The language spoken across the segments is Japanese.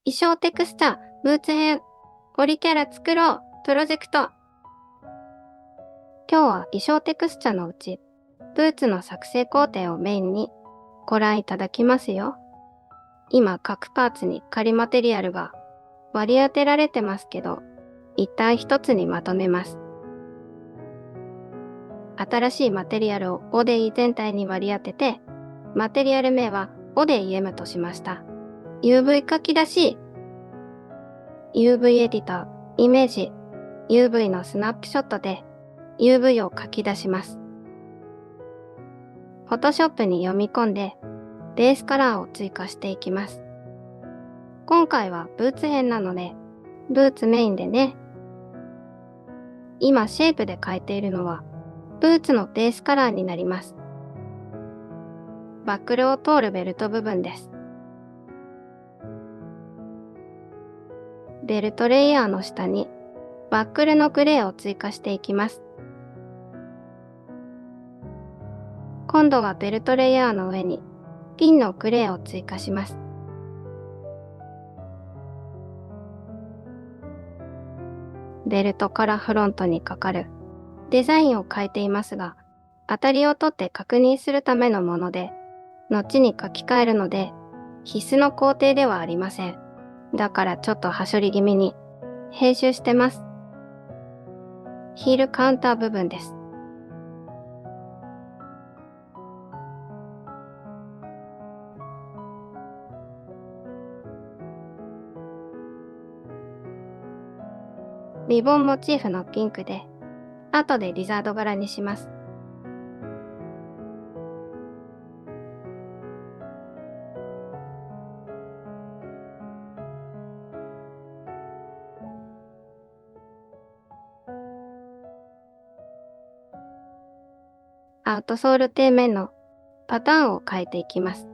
衣装テクスチャブーツ編ゴリキャラ作ろうプロジェクト。今日は衣装テクスチャのうちブーツの作成工程をメインにご覧いただきますよ。今各パーツに仮マテリアルが割り当てられてますけど、一旦一つにまとめます。新しいマテリアルをオデイ全体に割り当てて、マテリアル名はオデイ M としました。UV 書き出し、UV エディター、イメージ、UV のスナップショットで UV を書き出します。Photoshop に読み込んで、ベースカラーを追加していきます。今回はブーツ編なので、ブーツメインでね。今シェイプで変えているのは、ブーツのベースカラーになります。バックルを通るベルト部分です。ベルトレイヤーの下にバックルのグレーを追加していきます。今度はベルトレイヤーの上にピンのグレーを追加します。ベルトからフロントにかかるデザインを変えていますが、当たりを取って確認するためのもので、後に書き換えるので必須の工程ではありません。だからちょっとはしょり気味に編集してます。ヒールカウンター部分です。リボンモチーフのピンクで、後でリザード柄にします。アウトソール底面のパターンを変えていきます。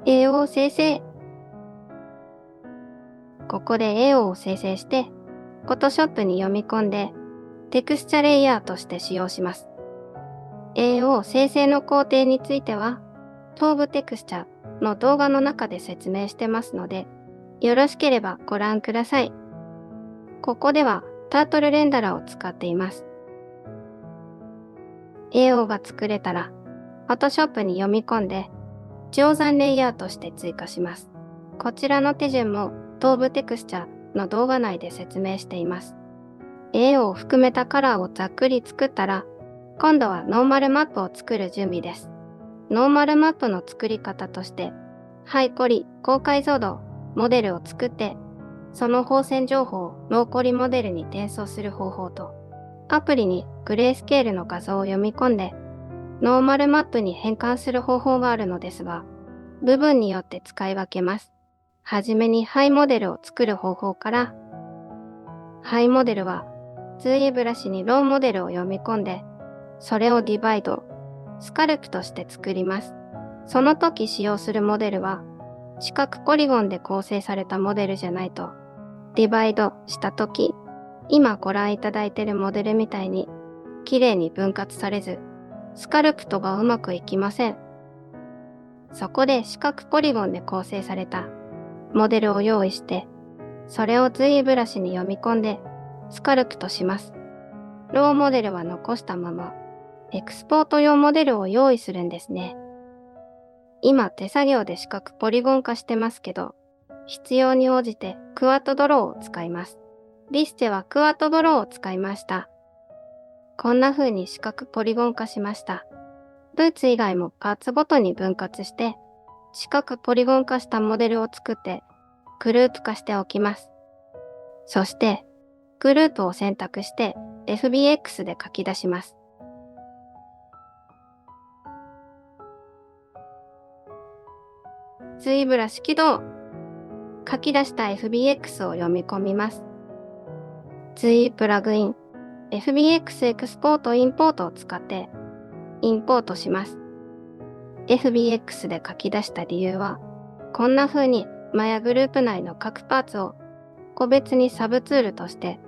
AO 生成。ここで AO を生成して、Photoshop に読み込んで、テクスチャレイヤーとして使用します。AO 生成の工程については、東部テクスチャの動画の中で説明してますので、よろしければご覧ください。ここではタートルレンダラを使っています。AO が作れたら、Photoshop に読み込んで、定山レイヤーとして追加します。こちらの手順も東部テクスチャの動画内で説明しています。AO を含めたカラーをざっくり作ったら、今度はノーマルマップを作る準備です。ノーマルマップの作り方として、ハイコリ、高解像度、モデルを作って、その放線情報をノーコリモデルに転送する方法と、アプリにグレースケールの画像を読み込んで、ノーマルマップに変換する方法があるのですが、部分によって使い分けます。はじめにハイモデルを作る方法から、ハイモデルは 2E ブラシにローモデルを読み込んで、それをディバイド、スカルプとして作ります。その時使用するモデルは、四角ポリゴンで構成されたモデルじゃないと、ディバイドした時、今ご覧いただいているモデルみたいに、綺麗に分割されず、スカルプトがうまくいきません。そこで四角ポリゴンで構成されたモデルを用意して、それを 2E ブラシに読み込んでスカルプトします。ローモデルは残したまま、エクスポート用モデルを用意するんですね。今手作業で四角ポリゴン化してますけど、必要に応じてクワットドローを使います。ビスチェはクワットドローを使いました。こんな風に四角ポリゴン化しました。ブーツ以外もパーツごとに分割して、四角ポリゴン化したモデルを作って、グループ化しておきます。そして、グループを選択して FBX で書き出します。ツイブラシ起動。書き出した FBX を読み込みます。次、プラグイン FBX エクスポートインポートを使ってインポートします。FBX で書き出した理由は、こんな風にマヤグループ内の各パーツを個別にサブツールとして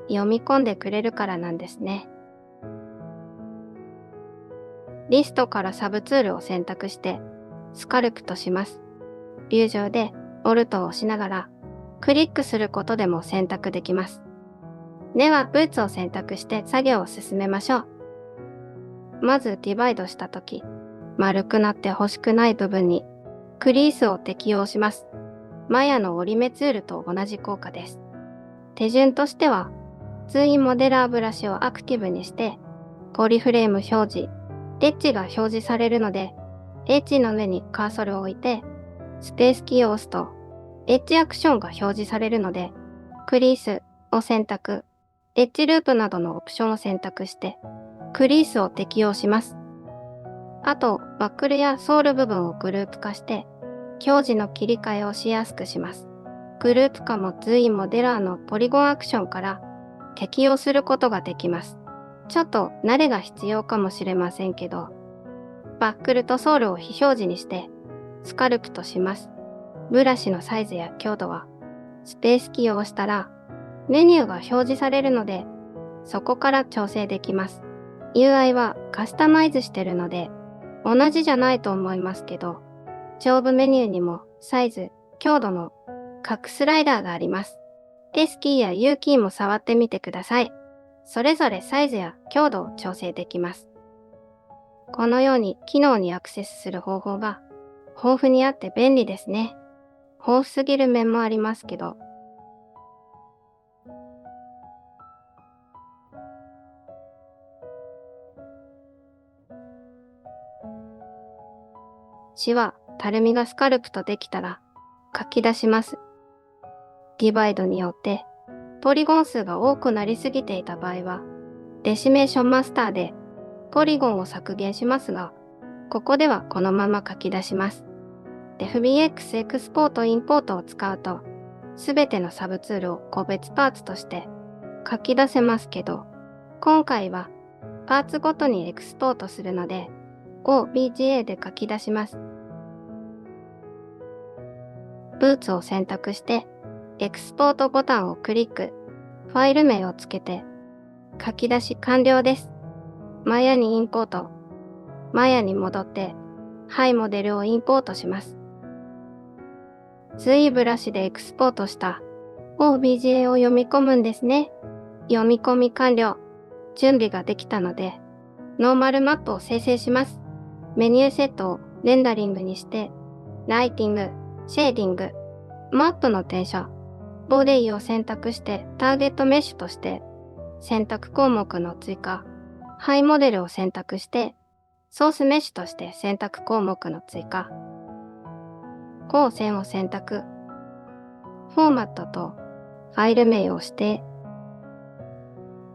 読み込んでくれるからなんですね。リストからサブツールを選択してスカルプとします。ビュー上で Alt を押しながらクリックすることでも選択できます。では、ブーツを選択して作業を進めましょう。まず、ディバイドしたとき、丸くなって欲しくない部分にクリースを適用します。マヤの折り目ツールと同じ効果です。手順としては、ツインモデラーブラシをアクティブにして、ポリフレーム表示、エッジが表示されるので、エッジの上にカーソルを置いて、スペースキーを押すと、エッジアクションが表示されるので、クリースを選択、エッジループなどのオプションを選択して、クリースを適用します。あと、バックルやソール部分をグループ化して、表示の切り替えをしやすくします。グループ化もツインモデラーのポリゴンアクションから適用することができます。ちょっと慣れが必要かもしれませんけど、バックルとソールを非表示にしてスカルプとします。ブラシのサイズや強度はスペースキーを押したらメニューが表示されるので、そこから調整できます。UI はカスタマイズしてるので同じじゃないと思いますけど、上部メニューにもサイズ、強度の各スライダーがあります。S キーや U キーも触ってみてください。それぞれサイズや強度を調整できます。このように機能にアクセスする方法が豊富にあって便利ですね。豊富すぎる面もありますけど。シワ、たるみがスカルプとできたら書き出します。ディバイドによってポリゴン数が多くなりすぎていた場合は、デシメーションマスターでポリゴンを削減しますが、ここではこのまま書き出します。FBX エクスポートインポートを使うと、すべてのサブツールを個別パーツとして書き出せますけど、今回はパーツごとにエクスポートするので、OBJ で書き出します。ブーツを選択して、エクスポートボタンをクリック、ファイル名をつけて、書き出し完了です。マヤにインポート。マヤに戻って、はいモデルをインポートします。ツイブラシでエクスポートした OBJ を読み込むんですね。読み込み完了。準備ができたので、ノーマルマップを生成します。メニューセットをレンダリングにして、ライティング、シェーディング、マップの転写、ボディを選択してターゲットメッシュとして選択項目の追加、ハイモデルを選択してソースメッシュとして選択項目の追加、光線を選択、フォーマットとファイル名を指定、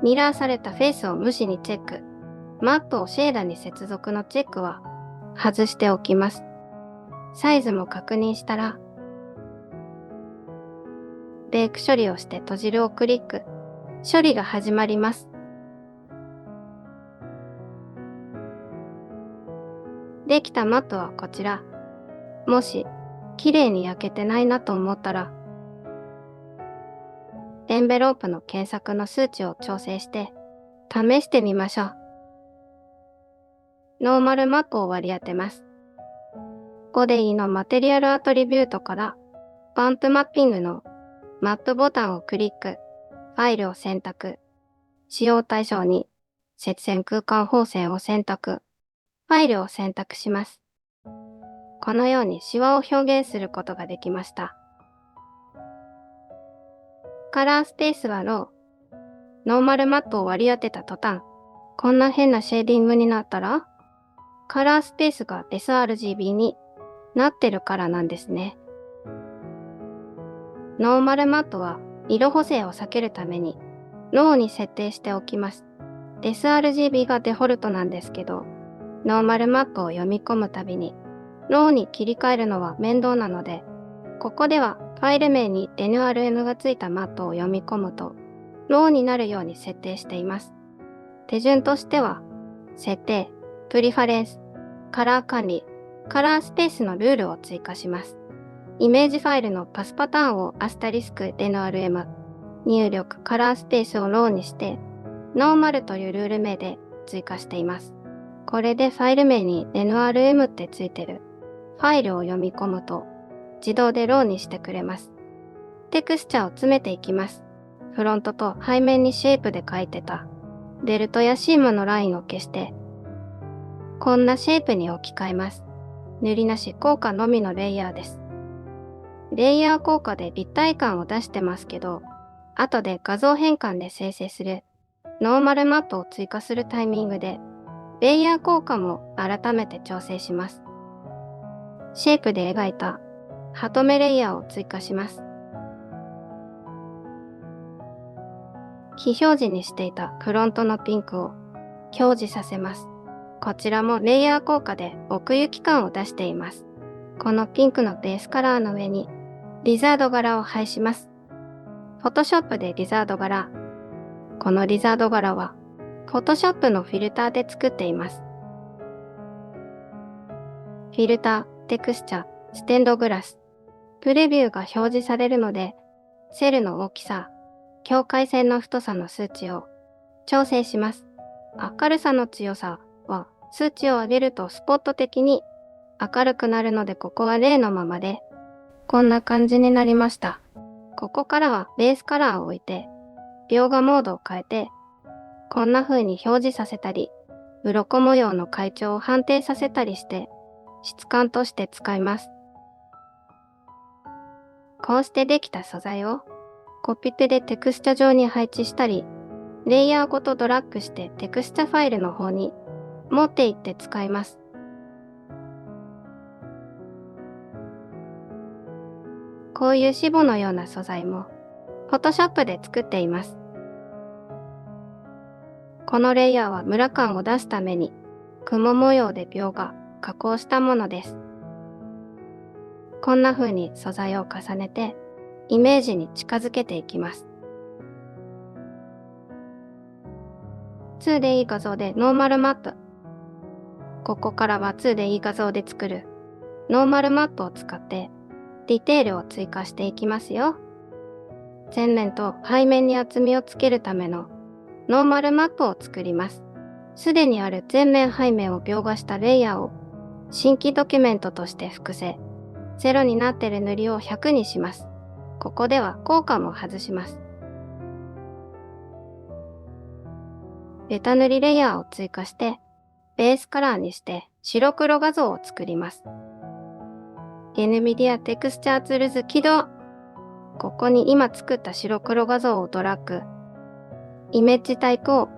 ミラーされたフェイスを無視にチェック、マップをシェーダに接続のチェックは外しておきます。サイズも確認したら、ベーク処理をして閉じるをクリック。処理が始まります。できたマップはこちら。もし、綺麗に焼けてないなと思ったら、エンベロープの検索の数値を調整して、試してみましょう。ノーマルマップを割り当てます。コディのマテリアルアトリビュートから、バンプマッピングのマップボタンをクリック、ファイルを選択、使用対象に接線空間縫製を選択、ファイルを選択します。このようにシワを表現することができました。カラースペースはロー。ノーマルマップを割り当てた途端、こんな変なシェーディングになったら、カラースペースが sRGB になってるからなんですね。ノーマルマップは色補正を避けるためにローに設定しておきます。sRGB がデフォルトなんですけど、ノーマルマップを読み込むたびにローに切り替えるのは面倒なので、ここではファイル名に NRM がついたマットを読み込むと、ローになるように設定しています。手順としては、設定、プリファレンス、カラー管理、カラースペースのルールを追加します。イメージファイルのパスパターンをアスタリスク NRM、入力カラースペースをローにして、ノーマルというルール名で追加しています。これでファイル名に NRM ってついてるファイルを読み込むと自動でローにしてくれます。テクスチャーを詰めていきます。フロントと背面にシェイプで書いてたベルトやシームのラインを消してこんなシェイプに置き換えます。塗りなし効果のみのレイヤーです。レイヤー効果で立体感を出してますけど、後で画像変換で生成するノーマルマップを追加するタイミングでレイヤー効果も改めて調整します。シェイプで描いたハトメレイヤーを追加します。非表示にしていたフロントのピンクを表示させます。こちらもレイヤー効果で奥行き感を出しています。このピンクのベースカラーの上にリザード柄を配します。Photoshop でリザード柄。このリザード柄は Photoshop のフィルターで作っています。フィルター、テクスチャー、ステンドグラス。プレビューが表示されるので、セルの大きさ、境界線の太さの数値を調整します。明るさの強さは数値を上げるとスポット的に明るくなるのでここは例のままで、こんな感じになりました。ここからはベースカラーを置いて、描画モードを変えて、こんな風に表示させたり、鱗模様の階調を判定させたりして、質感として使います。こうしてできた素材をコピペでテクスチャ上に配置したり、レイヤーごとドラッグしてテクスチャファイルの方に持っていって使います。こういうシボのような素材も Photoshop で作っています。このレイヤーはムラ感を出すために雲模様で描画、加工したものです。こんな風に素材を重ねてイメージに近づけていきます。2D 画像でノーマルマップ。ここからは 2D 画像で作るノーマルマップを使ってディテールを追加していきますよ。前面と背面に厚みをつけるためのノーマルマップを作ります。すでにある前面背面を描画したレイヤーを新規ドキュメントとして複製。0になっている塗りを100にします。ここでは効果も外します。ベタ塗りレイヤーを追加して、ベースカラーにして白黒画像を作ります。NVIDIA Texture Tools 起動。ここに今作った白黒画像をドラッグ。イメージタイプを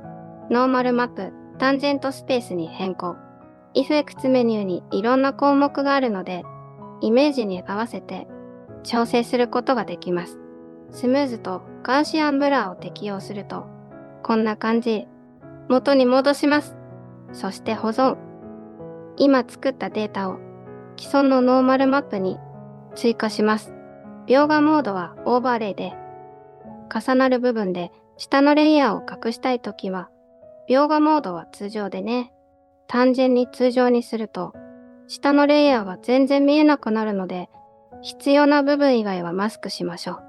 ノーマルマップ、タンジェントスペースに変更。エフェクツメニューにいろんな項目があるので、イメージに合わせて調整することができます。スムーズとガーシアンブラーを適用すると、こんな感じ。元に戻します。そして保存。今作ったデータを既存のノーマルマップに追加します。描画モードはオーバーレイで、重なる部分で下のレイヤーを隠したいときは、描画モードは通常でね。単純に通常にすると、下のレイヤーは全然見えなくなるので、必要な部分以外はマスクしましょ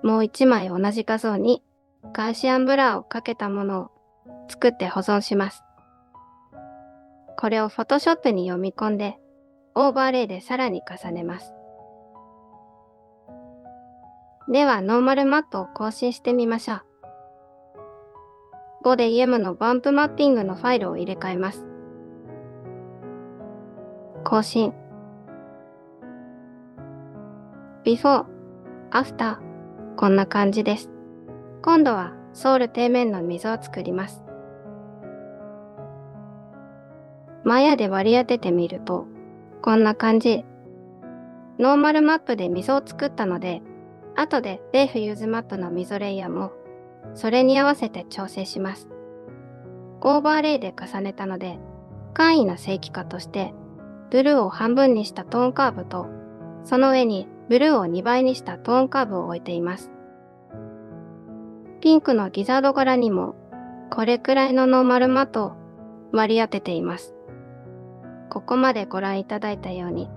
う。もう一枚同じ画像にガーシアンブラーをかけたものを作って保存します。これを Photoshop に読み込んで、オーバーレイでさらに重ねます。では、ノーマルマップを更新してみましょう。5DEM のバンプマッピングのファイルを入れ替えます。更新。Before、After、こんな感じです。今度はソール底面の溝を作ります。マヤで割り当ててみると、こんな感じ。ノーマルマップで溝を作ったので、後でレイフユーズマップの溝レイヤーも、それに合わせて調整します。オーバーレイで重ねたので、簡易な正規化として、ブルーを半分にしたトーンカーブと、その上にブルーを2倍にしたトーンカーブを置いています。ピンクのギザード柄にもこれくらいのノーマルマットを割り当てています。ここまでご覧いただいたように、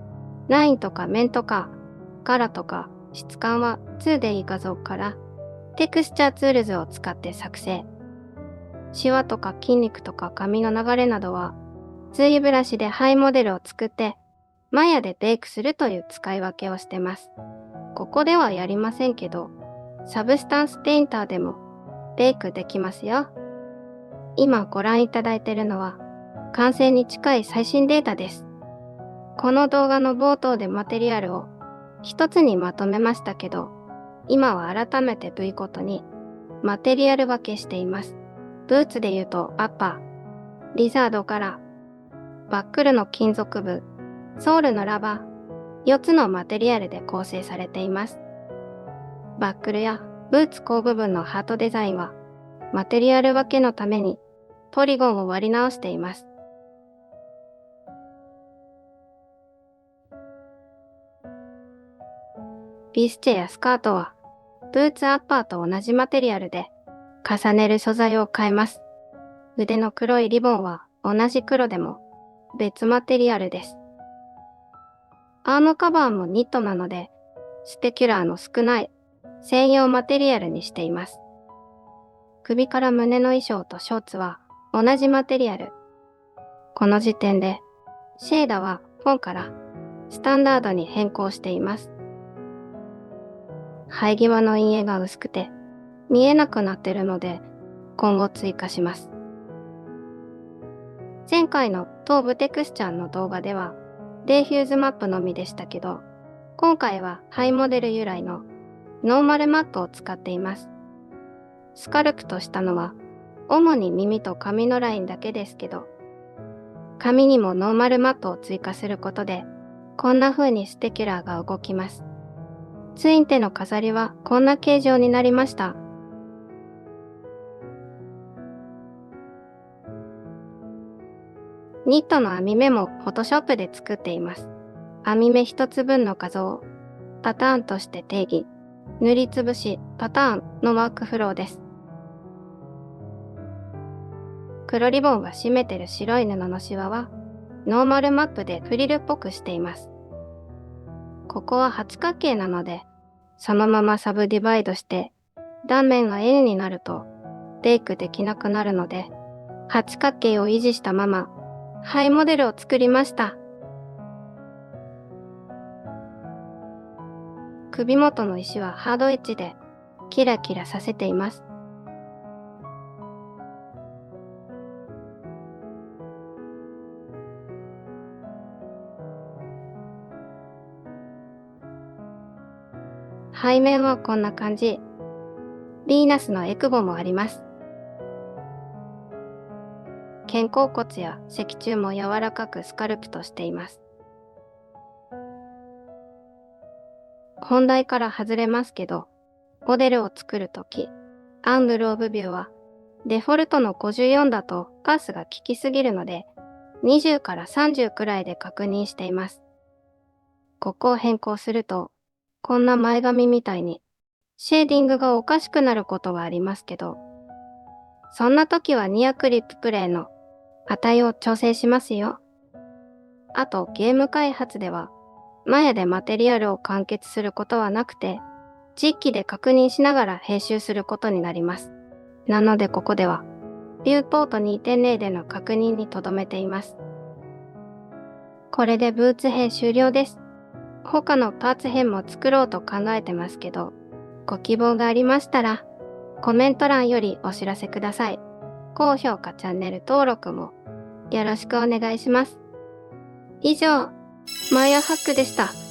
ラインとか面とか柄とか質感は 2D 画像からテクスチャーツールズを使って作成。シワとか筋肉とか髪の流れなどは 2D ブラシでハイモデルを作ってマヤでベイクするという使い分けをしてます。ここではやりませんけど、サブスタンスペインターでもベイクできますよ。今ご覧いただいているのは完成に近い最新データです。この動画の冒頭でマテリアルを一つにまとめましたけど、今は改めて部位ごとにマテリアル分けしています。ブーツで言うとアッパー、リザードから、バックルの金属部、ソールのラバー、4つのマテリアルで構成されています。バックルやブーツ後部分のハートデザインはマテリアル分けのためにポリゴンを割り直しています。ビスチェやスカートはブーツアッパーと同じマテリアルで重ねる素材を変えます。腕の黒いリボンは同じ黒でも別マテリアルです。アームカバーもニットなのでスペキュラーの少ない専用マテリアルにしています。首から胸の衣装とショーツは同じマテリアル。この時点でシェーダは本からスタンダードに変更しています。生え際の陰影が薄くて見えなくなっているので今後追加します。前回の頭部テクスチャーの動画ではデイフューズマップのみでしたけど、今回はハイモデル由来のノーマルマットを使っています。スカルプとしたのは主に耳と髪のラインだけですけど、髪にもノーマルマットを追加することでこんな風にスペキュラーが動きます。ツインテの飾りはこんな形状になりました。ニットの編み目も Photoshop で作っています。編み目一つ分の画像をパターンとして定義、塗りつぶしパターンのワークフローです。黒リボンが締めてる白い布のシワはノーマルマップでフリルっぽくしています。ここは八角形なので、そのままサブディバイドして断面が N になるとベイクできなくなるので、八角形を維持したままハイモデルを作りました。首元の石はハードエッジでキラキラさせています。背面はこんな感じ。ヴィーナスのエクボもあります。肩甲骨や脊柱も柔らかくスカルプとしています。本題から外れますけど、モデルを作るとき、アングルオブビューはデフォルトの54だとガスが効きすぎるので、20から30くらいで確認しています。ここを変更すると、こんな前髪みたいにシェーディングがおかしくなることがありますけど、そんな時はニアクリッププレイの値を調整しますよ。あとゲーム開発ではマヤでマテリアルを完結することはなくて、実機で確認しながら編集することになります。なのでここではビューポート 2.0 での確認にとどめています。これでブーツ編終了です。他のパーツ編も作ろうと考えてますけど、ご希望がありましたらコメント欄よりお知らせください。高評価、チャンネル登録もよろしくお願いします。以上、マヤハックでした。